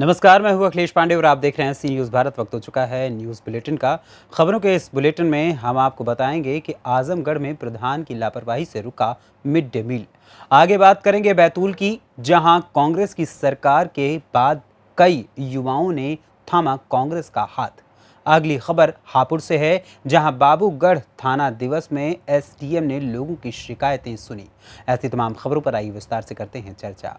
नमस्कार, मैं हूं अखिलेश पांडे और आप देख रहे हैं सी न्यूज़ भारत। वक्त हो चुका है न्यूज़ बुलेटिन का। खबरों के इस बुलेटिन में हम आपको बताएंगे कि आजमगढ़ में प्रधान की लापरवाही से रुका मिड डे मील। आगे बात करेंगे बैतूल की, जहां कांग्रेस की सरकार के बाद कई युवाओं ने थामा कांग्रेस का हाथ। अगली खबर हापुड़ से है, जहां बाबूगढ़ थाना दिवस में एसडीएम ने लोगों की शिकायतें सुनी। ऐसी तमाम खबरों पर आइए विस्तार से करते हैं चर्चा।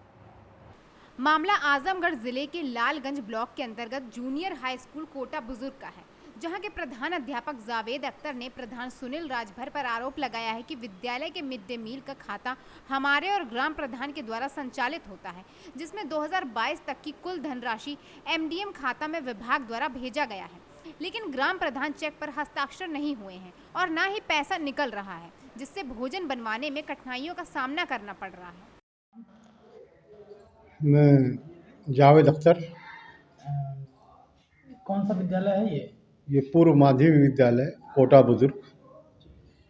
मामला आजमगढ़ जिले के लालगंज ब्लॉक के अंतर्गत जूनियर हाई स्कूल कोटा बुजुर्ग का है, जहां के प्रधान अध्यापक जावेद अख्तर ने प्रधान सुनील राजभर पर आरोप लगाया है कि विद्यालय के मिड डे मील का खाता हमारे और ग्राम प्रधान के द्वारा संचालित होता है, जिसमें 2022 तक की कुल धनराशि एमडीएम खाता में विभाग द्वारा भेजा गया है, लेकिन ग्राम प्रधान चेक पर हस्ताक्षर नहीं हुए हैं और न ही पैसा निकल रहा है, जिससे भोजन बनवाने में कठिनाइयों का सामना करना पड़ रहा है। मैं जावेद अख्तर। कौन सा विद्यालय है ये? ये पूर्व माध्यमिक विद्यालय कोटा बुजुर्ग।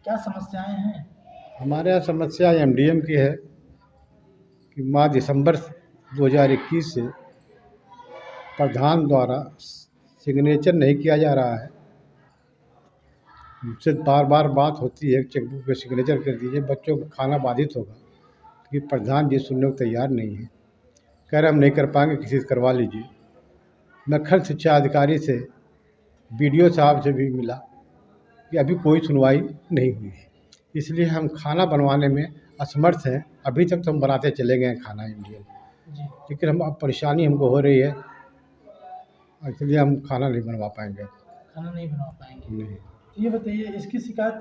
क्या समस्याएं हैं? हमारे यहाँ समस्या एमडीएम की है कि माह दिसंबर 2021 से प्रधान द्वारा सिग्नेचर नहीं किया जा रहा है। मुझसे बार बार बात होती है, चेकबुक पे सिग्नेचर कर दीजिए, बच्चों का खाना बाधित होगा, कि प्रधान जी सुनने को तैयार नहीं है। कह रहे हम नहीं कर पाएंगे, किसी से करवा लीजिए। मैं खंड शिक्षा अधिकारी से, बीडीओ साहब से भी मिला कि अभी कोई सुनवाई नहीं हुई है, इसलिए हम खाना बनवाने में असमर्थ हैं। अभी तक तो हम बनाते चले गए हैं खाना इंडियन, लेकिन हम अब परेशानी हमको हो रही है, इसलिए हम खाना नहीं बनवा पाएंगे। खाना नहीं बना पाएंगे? नहीं। ये बताइए, इसकी शिकायत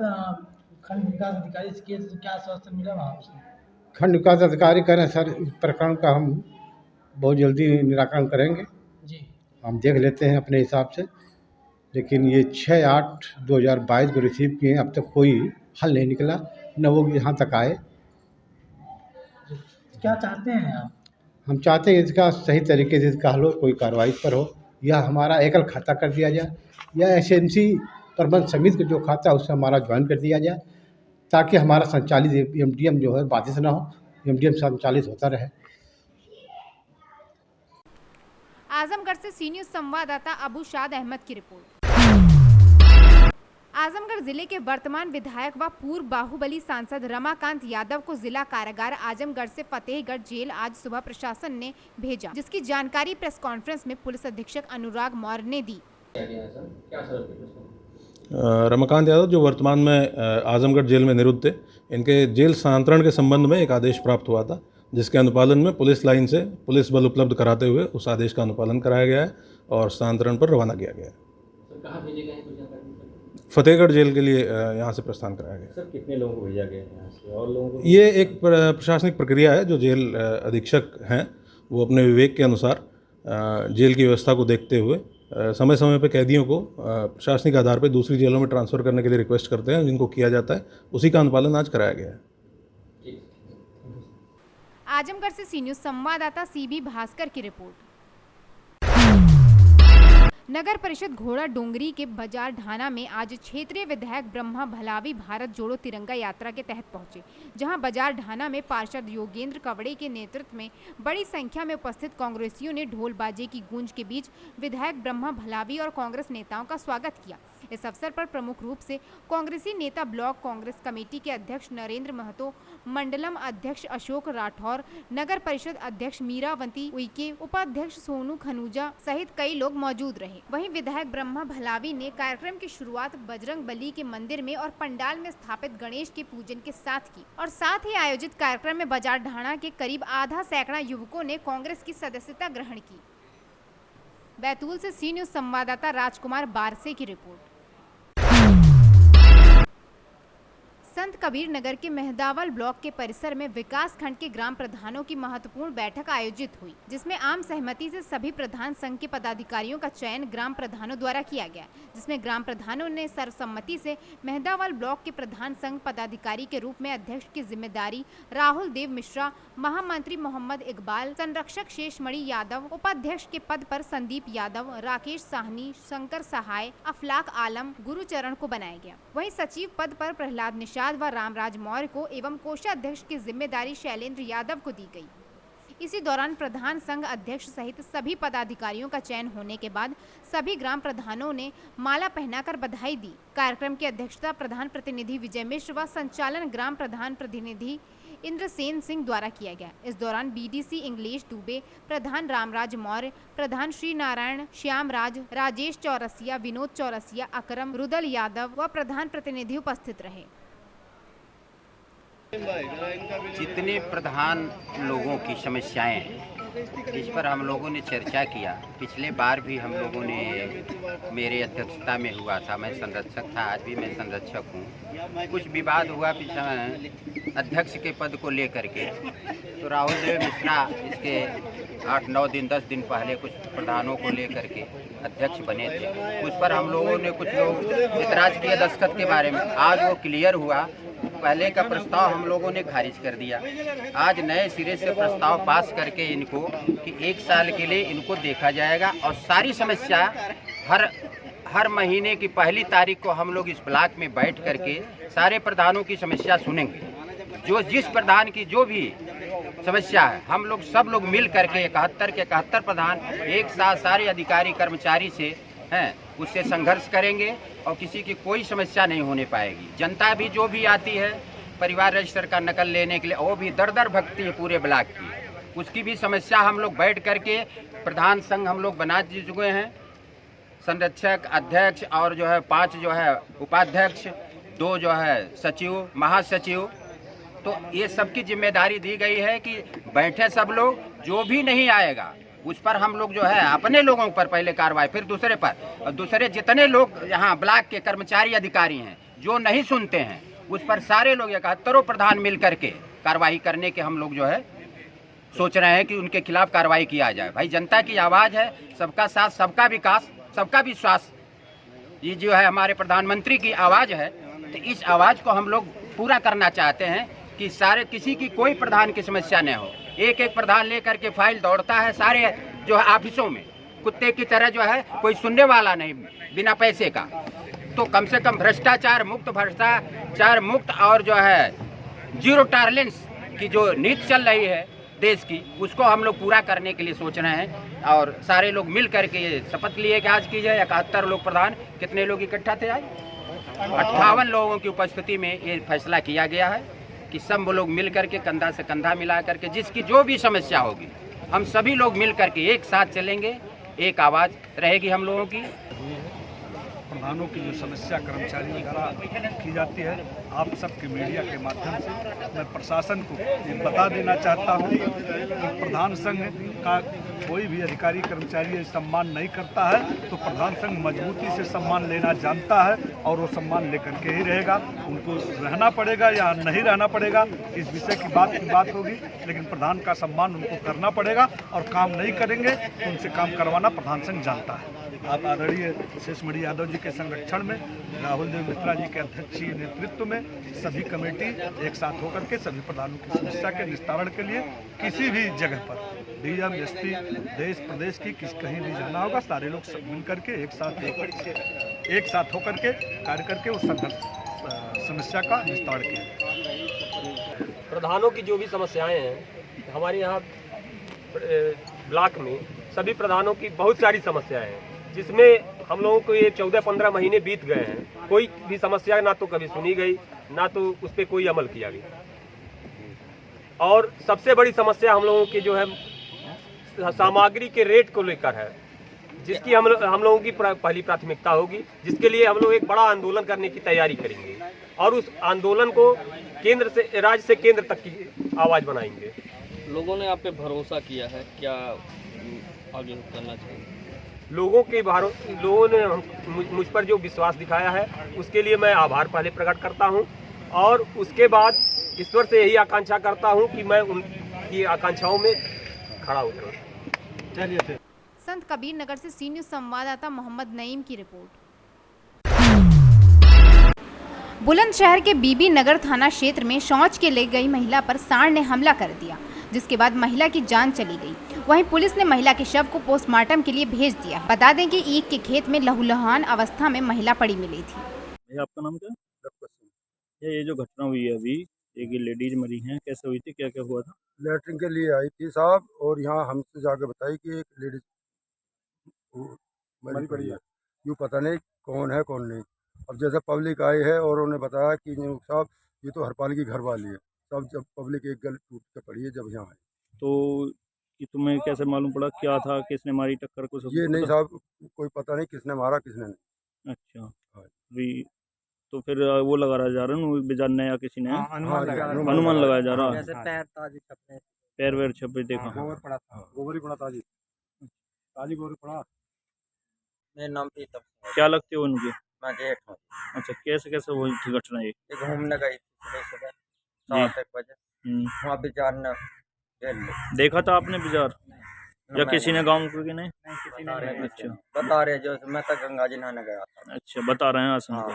खंड विकास अधिकारी से किए तो क्या आश्वासन मिला वहाँ से? खंड विकास अधिकारी कह रहे हैं सर, इस प्रकरण का हम बहुत जल्दी निराकरण करेंगे, जी। हम देख लेते हैं अपने हिसाब से। लेकिन ये 6/8/2022 को रिसीव किए हैं, अब तक कोई हल नहीं निकला, न वो यहाँ तक आए। क्या चाहते हैं आप? हम चाहते हैं इसका सही तरीके से इसका हल हो, कोई कार्रवाई पर हो, या हमारा एकल खाता कर दिया जाए, या एसएमसी प्रबंध समिति का जो खाता है उससे हमारा ज्वाइन कर दिया जाए, ताकि हमारा संचालित एमडीएम जो है बाधित ना हो, एमडीएम संचालित होता रहे। आजमगढ़ से सी न्यूज़ संवाददाता अबू शाद अहमद की रिपोर्ट। आजमगढ़ जिले के वर्तमान विधायक व पूर्व बाहुबली सांसद रमाकांत यादव को जिला कारागार आजमगढ़ से फतेहगढ़ जेल आज सुबह प्रशासन ने भेजा, जिसकी जानकारी प्रेस कॉन्फ्रेंस में पुलिस अधीक्षक अनुराग मौर्य ने दी। रमाकांत यादव जो वर्तमान में आजमगढ़ जेल में निरुद्ध थे, इनके जेल स्थानांतरण के संबंध में एक आदेश प्राप्त हुआ था, जिसके अनुपालन में पुलिस लाइन से पुलिस बल उपलब्ध कराते हुए उस आदेश का अनुपालन कराया गया है और स्थानांतरण पर रवाना किया गया है। कहाँ भेजे गए हैं? फतेहगढ़ जेल के लिए यहाँ से प्रस्थान कराया गया। सर कितने लोगों को भेजा गया है यहाँ से, और लोगों को? ये एक प्रशासनिक प्रक्रिया है, जो जेल अधीक्षक हैं वो अपने विवेक के अनुसार जेल की व्यवस्था को देखते हुए समय समय पर कैदियों को प्रशासनिक आधार पर दूसरी जेलों में ट्रांसफ़र करने के लिए रिक्वेस्ट करते हैं, जिनको किया जाता है, उसी का अनुपालन आज कराया गया है। आजमगढ़ से सी न्यूज़ संवाददाता सीबी भास्कर की रिपोर्ट। नगर परिषद घोड़ा डोंगरी के बाजार ढाना में आज क्षेत्रीय विधायक ब्रह्मा भलावी भारत जोड़ो तिरंगा यात्रा के तहत पहुंचे, जहां बाजार ढाना में पार्षद योगेंद्र कवड़े के नेतृत्व में बड़ी संख्या में उपस्थित कांग्रेसियों ने ढोल बाजे की गूंज के बीच विधायक ब्रह्मा भलावी और कांग्रेस नेताओं का स्वागत किया। इस अवसर पर प्रमुख रूप से कांग्रेसी नेता ब्लॉक कांग्रेस कमेटी के अध्यक्ष नरेंद्र महतो, मंडलम अध्यक्ष अशोक राठौर, नगर परिषद अध्यक्ष मीरावती उइके, उपाध्यक्ष सोनू खनूजा सहित कई लोग मौजूद रहे। वहीं विधायक ब्रह्मा भलावी ने कार्यक्रम की शुरुआत बजरंग बली के मंदिर में और पंडाल में स्थापित गणेश के पूजन के साथ की, और साथ ही आयोजित कार्यक्रम में बाजार ढाणा के करीब आधा सैकड़ा युवकों ने कांग्रेस की सदस्यता ग्रहण की। बैतूल से सी न्यूज़ संवाददाता राजकुमार बारसे की रिपोर्ट। संत कबीर नगर के मेहदावल ब्लॉक के परिसर में विकास खंड के ग्राम प्रधानों की महत्वपूर्ण बैठक आयोजित हुई, जिसमें आम सहमति से सभी प्रधान संघ के पदाधिकारियों का चयन ग्राम प्रधानों द्वारा किया गया, जिसमें ग्राम प्रधानों ने सर्वसम्मति से मेहदावल ब्लॉक के प्रधान संघ पदाधिकारी के रूप में अध्यक्ष की जिम्मेदारी राहुल देव मिश्रा, महामंत्री मोहम्मद इकबाल, संरक्षक शेषमणि यादव, उपाध्यक्ष के पद पर संदीप यादव, राकेश साहनी, शंकर सहाय, अफलाक आलम, गुरुचरण को बनाया गया। वहीं सचिव पद पर प्रहलाद निषाद व रामराज मौर्य को एवं कोषाध्यक्ष की जिम्मेदारी शैलेंद्र यादव को दी गई। इसी दौरान प्रधान संघ अध्यक्ष सहित सभी पदाधिकारियों का चयन होने के बाद सभी ग्राम प्रधानों ने माला पहनाकर बधाई दी। कार्यक्रम की अध्यक्षता प्रधान प्रतिनिधि विजय मिश्र व संचालन ग्राम प्रधान प्रतिनिधि इंद्रसेन सिंह द्वारा किया गया। इस दौरान बीडीसी इंग्लिश दुबे, प्रधान रामराज मौर्य, प्रधान श्री नारायण, श्याम राज, राजेश चौरसिया, विनोद चौरसिया, अकरम, रुदल यादव व प्रधान प्रतिनिधि उपस्थित रहे। जितने प्रधान लोगों की समस्याएं हैं, इस पर हम लोगों ने चर्चा किया। पिछले बार भी हम लोगों ने मेरे अध्यक्षता में हुआ था, मैं संरक्षक था, आज भी मैं संरक्षक हूँ। कुछ विवाद हुआ अध्यक्ष के पद को लेकर के, तो राहुल देव मिश्रा इसके 8-9 दिन 10 दिन पहले कुछ प्रधानों को लेकर के अध्यक्ष बने थे। उस पर हम लोगों ने कुछ लोग इतराज़ किए दस्तखत के बारे में। आज वो क्लियर हुआ। पहले का प्रस्ताव हम लोगों ने खारिज कर दिया। आज नए सिरे से प्रस्ताव पास करके इनको कि 1 साल के लिए इनको देखा जाएगा और सारी समस्या हर महीने की पहली तारीख को हम लोग इस ब्लॉक में बैठ करके सारे प्रधानों की समस्या सुनेंगे। जो जिस प्रधान की जो भी समस्या है, हम लोग सब लोग मिल करके 71 के 71 प्रधान एक साथ सारे अधिकारी कर्मचारी से हैं उससे संघर्ष करेंगे और किसी की कोई समस्या नहीं होने पाएगी। जनता भी जो भी आती है परिवार रजिस्टर का नकल लेने के लिए, वो भी दर भगती है पूरे ब्लॉक की, उसकी भी समस्या हम लोग बैठ करके प्रधान संघ हम लोग बना चुके हैं। संरक्षक, अध्यक्ष और जो है 5 जो है उपाध्यक्ष, 2 जो है सचिव, महासचिव, तो ये सबकी जिम्मेदारी दी गई है कि बैठे सब लोग, जो भी नहीं आएगा उस पर हम लोग जो है अपने लोगों पर पहले कार्रवाई, फिर दूसरे पर, और दूसरे जितने लोग यहाँ ब्लॉक के कर्मचारी अधिकारी हैं जो नहीं सुनते हैं उस पर सारे लोग 71 प्रधान मिल करके कार्रवाई करने के हम लोग जो है सोच रहे हैं कि उनके खिलाफ कार्रवाई किया जाए। भाई जनता की आवाज़ है, सबका साथ, सबका विकास, सबका विश्वास, ये जो है हमारे प्रधानमंत्री की आवाज़ है। तो इस आवाज़ को हम लोग पूरा करना चाहते हैं कि सारे किसी की कोई प्रधान की समस्या न हो। एक प्रधान लेकर के फाइल दौड़ता है सारे जो है ऑफिसों में, कुत्ते की तरह जो है, कोई सुनने वाला नहीं बिना पैसे का। तो कम से कम भ्रष्टाचार मुक्त और जो है जीरो टॉलरेंस की जो नीति चल रही है देश की, उसको हम लोग पूरा करने के लिए सोच रहे हैं। और सारे लोग मिल करके ये शपथ लिए कि आज की जाए 71 लोग प्रधान, कितने लोग इकट्ठा थे आज? 58 लोगों की उपस्थिति में ये फैसला किया गया है कि सब लोग मिल करके कंधा से कंधा मिला करके जिसकी जो भी समस्या होगी हम सभी लोग मिल करके एक साथ चलेंगे, एक आवाज़ रहेगी हम लोगों की। प्रधानों की जो समस्या कर्मचारियों द्वारा की जाती है, आप सबके मीडिया के माध्यम से मैं प्रशासन को ये बता देना चाहता हूँ कि प्रधान संघ का कोई भी अधिकारी कर्मचारी सम्मान नहीं करता है तो प्रधान संघ मजबूती से सम्मान लेना जानता है और वो सम्मान लेकर के ही रहेगा। उनको रहना पड़ेगा या नहीं रहना पड़ेगा इस विषय की बात होगी, लेकिन प्रधान का सम्मान उनको करना पड़ेगा और काम नहीं करेंगे तो उनसे काम करवाना प्रधान संघ जानता है। आप आदरणीय शेषमणि यादव जी के संरक्षण में, राहुल देव मिश्रा जी के अध्यक्षीय नेतृत्व में सभी कमेटी एक साथ होकर के सभी प्रधानों की समस्या के निस्तारण के लिए किसी भी जगह पर डीएम, एसपी, देश प्रदेश की कहीं भी जाना होगा, सारे लोग सब मिल करके एक साथ होकर के कार्य करके उस संघर्ष समस्या का निस्तारण किया। प्रधानों की जो भी समस्याएं हैं हमारे यहाँ ब्लॉक में सभी प्रधानों की बहुत सारी समस्याएं हैं, जिसमें हम लोगों को ये 14-15 महीने बीत गए हैं, कोई भी समस्या ना तो कभी सुनी गई ना तो उस पर कोई अमल किया गया। और सबसे बड़ी समस्या हम लोगों की जो है सामग्री के रेट को लेकर है, जिसकी हम लोगों की पहली प्राथमिकता होगी, जिसके लिए हम लोग एक बड़ा आंदोलन करने की तैयारी करेंगे और उस आंदोलन को केंद्र से राज्य से केंद्र तक की आवाज़ बनाएंगे। लोगों ने आप पे भरोसा किया है, क्या आगे करना चाहिए? लोगों ने मुझ पर जो विश्वास दिखाया है उसके लिए मैं आभार पहले प्रकट करता हूं और उसके बाद ईश्वर से यही आकांक्षा करता हूं कि मैं उनकी आकांक्षाओं में खड़ा उतरूं। चलिए। संत कबीर नगर से सी न्यूज़ संवाददाता मोहम्मद नईम की रिपोर्ट। बुलंदशहर के बीबी नगर थाना क्षेत्र में शौच के ले गई महिला पर सांड ने हमला कर दिया, जिसके बाद महिला की जान चली गई। वहीं पुलिस ने महिला के शव को पोस्टमार्टम के लिए भेज दिया। बता दें कि ईख के खेत में लहूलुहान अवस्था में महिला पड़ी मिली थी। आपका नाम क्या? ये जो घटना हुई है अभी, एक ये लेडीज मरी हैं, कैसे हुई थी, क्या क्या हुआ था? लेटरिन के लिए आई थी साहब, और यहाँ हमसे जाके बताई कि एक लेडीज मरी पड़ी है। यूँ पता नहीं कौन है कौन नहीं। अब जैसे पब्लिक आई है और उन्होंने बताया कि साहब ये तो हरपाल की घर वाली है। सब जब पब्लिक एक गल टूट के पड़ी है जब यहाँ आई। तो कि तुम्हें कैसे मालूम पड़ा, क्या था, किसने मारी टक्कर को? ये नहीं साहब, कोई पता नहीं किसने मारा किसने नहीं। अच्छा, अभी तो फिर वो लगाया जा रहा है बेजान या किसी ने? अनुमान लगाया जा रहा है। पैर वैर छपे देखा? गोबर पड़ा था, गोबर ही पड़ा ताजी गोबर पड़ा। मेरा नाम प्रीतम। क्या लगते हो उनके? मैं जेठ हूँ। अच्छा, कैसे कैसे हुई थी घटना ये? घूमने गई थी सुबह 7 बजे, वहाँ बाजार ने देखा था आपने बाजार, या किसी ने गाँव के नहीं? अच्छा, बता रहे जो मैं तो गंगा जी नहाने गया था। अच्छा, बता रहे हैं आसम को।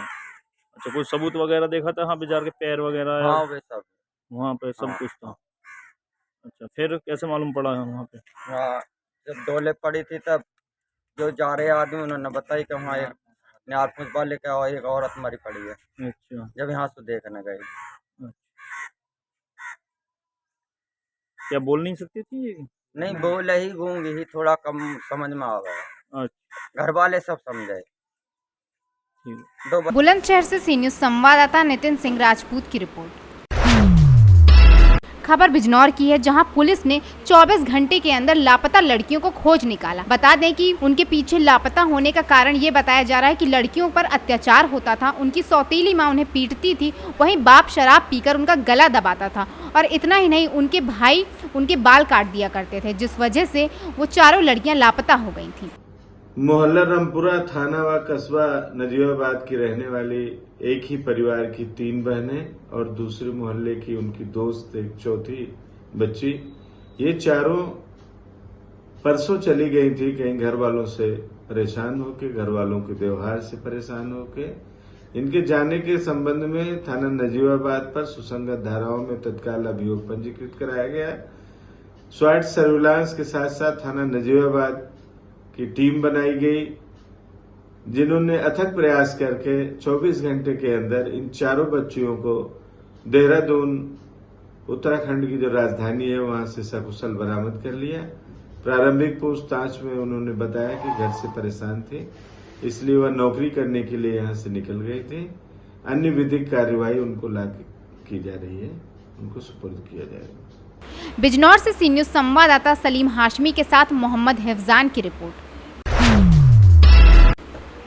अच्छा, कोई सबूत वगैरह देखा था? हाँ, बाजार के पैर वगैरह? हाँ, वे सब वहाँ पे सब कुछ था। अच्छा, फिर कैसे मालूम पड़ा है वहाँ पे? हाँ, जब डोले पड़ी थी तब जो जा रहे आदमी उन्होंने बताई कि वहाँ एक न्यार फुसबा लेकर और एक औरत मरी पड़ी है। अच्छा, जब यहाँ से देखने गए। क्या बोल नहीं सकती थी ये? नहीं बोले ही, गूंगी ही, थोड़ा कम समझ में आ गया। अच्छा, घर वाले सब समझे। बुलंदशहर से सी न्यूज़ संवाददाता नितिन सिंह राजपूत की रिपोर्ट। खबर बिजनौर की है, जहां पुलिस ने 24 घंटे के अंदर लापता लड़कियों को खोज निकाला। बता दें कि उनके पीछे लापता होने का कारण ये बताया जा रहा है कि लड़कियों पर अत्याचार होता था। उनकी सौतेली मां उन्हें पीटती थी, वहीं बाप शराब पीकर उनका गला दबाता था, और इतना ही नहीं, उनके भाई उनके बाल काट दिया करते थे, जिस वजह से वो चारों लड़कियां लापता हो गई थी। मोहल्ला रामपुरा, थाना व कस्बा नजीबाबाद की रहने वाली एक ही परिवार की 3 बहनें और दूसरे मोहल्ले की उनकी दोस्त एक चौथी बच्ची, ये चारों परसों चली गई थी कहीं घर वालों से परेशान होके, घर वालों के व्यवहार से परेशान होके। इनके जाने के संबंध में थाना नजीबाबाद पर सुसंगत धाराओं में तत्काल अभियोग पंजीकृत कराया गया। स्वाट सर्विलांस के साथ साथ थाना नजीबाबाद की टीम बनाई गई, जिन्होंने अथक प्रयास करके 24 घंटे के अंदर इन चारों बच्चियों को देहरादून, उत्तराखंड की जो राजधानी है, वहां से सकुशल बरामद कर लिया। प्रारंभिक पूछताछ में उन्होंने बताया कि घर से परेशान थे, इसलिए वह नौकरी करने के लिए यहां से निकल गए थे। अन्य विधिक कार्यवाही उनको लाके की जा रही है, उनको सुपुर्द किया जाएगा। बिजनौर से सी न्यूज़ संवाददाता सलीम हाशमी के साथ मोहम्मद हिफजान की रिपोर्ट।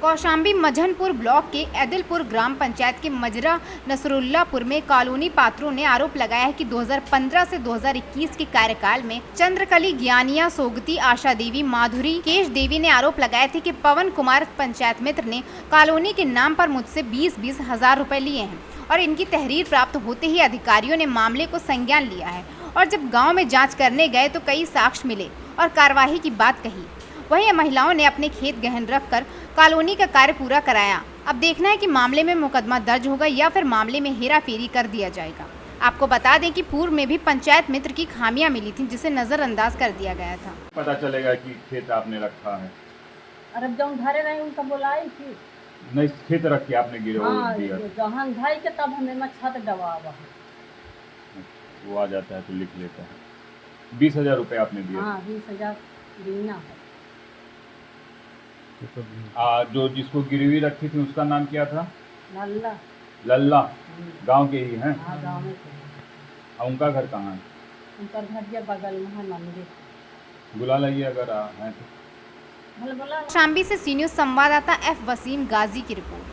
कौशाम्बी मझनपुर ब्लॉक के ऐदिलपुर ग्राम पंचायत के मजरा नसरुल्लापुर में कॉलोनी पात्रों ने आरोप लगाया है कि 2015 से 2021 के कार्यकाल में चंद्रकली, ज्ञानिया, सोगती, आशा देवी, माधुरी, केश देवी ने आरोप लगाए थे कि पवन कुमार पंचायत मित्र ने कॉलोनी के नाम पर मुझसे 20-20 हजार रुपए लिए हैं, और इनकी तहरीर प्राप्त होते ही अधिकारियों ने मामले को संज्ञान लिया है, और जब गाँव में जाँच करने गए तो कई साक्ष्य मिले और कार्यवाही की बात कही। वहीं महिलाओं ने अपने खेत गहन रखकर कॉलोनी का कार्य पूरा कराया। अब देखना है कि मामले में मुकदमा दर्ज होगा या फिर मामले में हेराफेरी कर दिया जाएगा। आपको बता दें कि पूर्व में भी पंचायत मित्र की खामियां मिली थी, जिसे नजरअंदाज कर दिया गया था। पता चलेगा कि खेत आपने रखा है। अरे जब घरे रहे उनका बोलाई थी नहीं, खेत रख के आपने गिरवा दिया। जहाँ भाई के तब हमें छत दबा वो आ जाता है तो लिख लेता है। 20,000 रुपये आपने दिया। हाँ, 20,000 देना है। जो जिसको गिरवी रखी थी उसका नाम क्या था? लल्ला। लल्ला गांव के ही हैं? हाँ, गाँव में थे। उनका घर कहाँ है? उनका घर के बगल में है मंदिर। बुला लाइए अगर है तो। शाम्बी से सी न्यूज़ संवाददाता एफ वसीम गाजी की रिपोर्ट।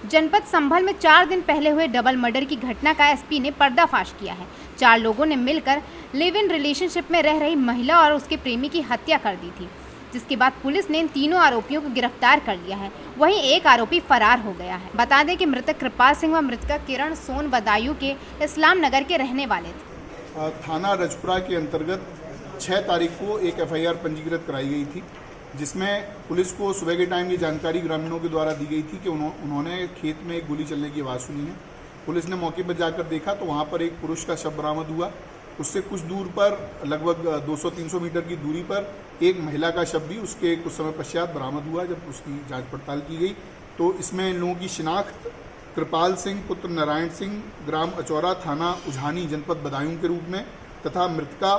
जनपद संभल में 4 दिन पहले हुए डबल मर्डर की घटना का एसपी ने पर्दाफाश किया है। 4 लोगों ने मिलकर लिव इन रिलेशनशिप में रह रही महिला और उसके प्रेमी की हत्या कर दी थी, जिसके बाद पुलिस ने इन तीनों आरोपियों को गिरफ्तार कर लिया है। वहीं एक आरोपी फरार हो गया है। बता दें कि मृतक कृपाल सिंह व मृतका किरण सोन बदायूं के इस्लाम नगर के रहने वाले थे। थाना रजपुरा के अंतर्गत 6 तारीख को एक एफआईआर पंजीकृत कराई गई थी, जिसमें पुलिस को सुबह के टाइम ये जानकारी ग्रामीणों के द्वारा दी गई थी कि उन्होंने खेत में एक गोली चलने की आवाज़ सुनी है। पुलिस ने मौके पर जाकर देखा तो वहाँ पर एक पुरुष का शव बरामद हुआ। उससे कुछ दूर पर, लगभग 200-300 मीटर की दूरी पर, एक महिला का शव भी उसके कुछ समय पश्चात बरामद हुआ। जब उसकी जांच पड़ताल की गई तो इसमें इन लोगों की शिनाख्त कृपाल सिंह पुत्र नारायण सिंह, ग्राम अचौरा, थाना उझानी, जनपद बदायूं के रूप में, तथा मृतका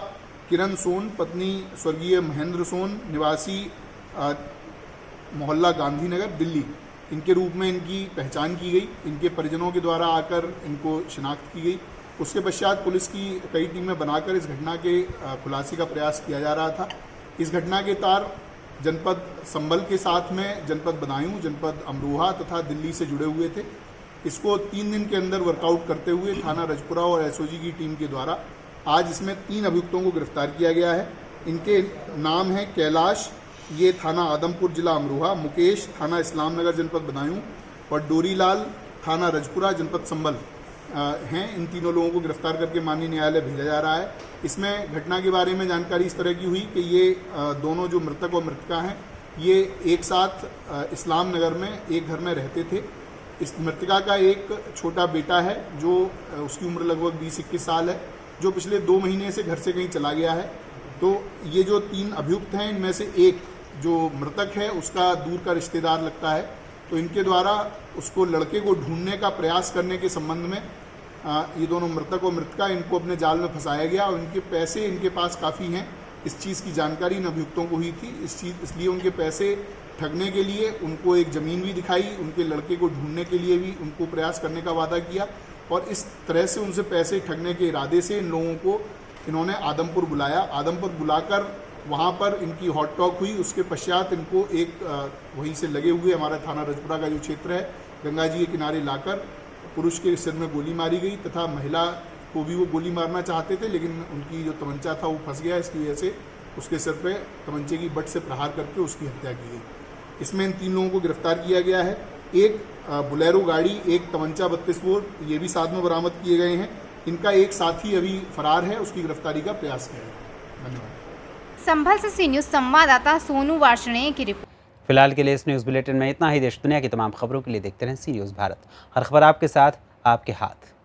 किरण सोन, पत्नी स्वर्गीय महेंद्र सोन, निवासी मोहल्ला गांधीनगर, दिल्ली, इनके रूप में इनकी पहचान की गई। इनके परिजनों के द्वारा आकर इनको शिनाख्त की गई। उसके पश्चात पुलिस की कई टीमें बनाकर इस घटना के खुलासे का प्रयास किया जा रहा था। इस घटना के तार जनपद संभल के साथ में जनपद बदायूं, जनपद अमरोहा तथा दिल्ली से जुड़े हुए थे। इसको 3 दिन के अंदर वर्कआउट करते हुए थाना रजपुरा और एसओजी की टीम के द्वारा आज इसमें 3 अभियुक्तों को गिरफ्तार किया गया है। इनके नाम हैं कैलाश, ये थाना आदमपुर, जिला अमरोहा, मुकेश, थाना इस्लाम नगर, जनपद बदायूं, और डोरीलाल, थाना रजपुरा, जनपद संभल हैं। इन तीनों लोगों को गिरफ्तार करके माननीय न्यायालय भेजा जा रहा है। इसमें घटना के बारे में जानकारी इस तरह की हुई कि ये दोनों जो मृतक और मृतका हैं, ये एक साथ इस्लाम नगर में एक घर में रहते थे। इस मृतका का एक छोटा बेटा है जो उसकी उम्र लगभग 20-21 साल है, जो पिछले 2 महीने से घर से कहीं चला गया है। तो ये जो 3 अभियुक्त हैं, इनमें से एक जो मृतक है उसका दूर का रिश्तेदार लगता है। तो इनके द्वारा उसको लड़के को ढूंढने का प्रयास करने के संबंध में ये दोनों मृतक और मृतका, इनको अपने जाल में फंसाया गया और इनके पैसे इनके पास काफ़ी हैं। इस चीज़ की जानकारी इन अभियुक्तों को हुई थी। इसलिए उनके पैसे ठगने के लिए उनको एक ज़मीन भी दिखाई, उनके लड़के को ढूंढने के लिए भी उनको प्रयास करने का वादा किया, और इस तरह से उनसे पैसे ठगने के इरादे से इन लोगों को इन्होंने आदमपुर बुलाया। आदमपुर बुलाकर वहाँ पर इनकी हॉट टॉक हुई। उसके पश्चात इनको एक वहीं से लगे हुए हमारा थाना रजपुरा का जो क्षेत्र है, गंगा जी के किनारे लाकर पुरुष के सिर में गोली मारी गई, तथा महिला को भी वो गोली मारना चाहते थे, लेकिन उनकी जो तमंचा था वो फंस गया। इसकी वजह से उसके सिर पे तमंचे की बट से प्रहार करके उसकी हत्या की गई। इसमें इन 3 लोगों को गिरफ्तार किया गया है। एक बुलेरो गाड़ी, एक तमंचा 32 बोर, ये भी साथ में बरामद किए गए हैं। इनका एक साथी अभी फरार है, उसकी गिरफ्तारी का प्रयास किया है। धन्यवाद। संभल से सी न्यूज़ संवाददाता सोनू वार्ष्णेय की रिपोर्ट। फिलहाल के लिए इस न्यूज़ बुलेटिन में इतना ही। देश दुनिया की तमाम खबरों के लिए देखते रहें सी न्यूज़ भारत। हर खबर आपके साथ, आपके हाथ।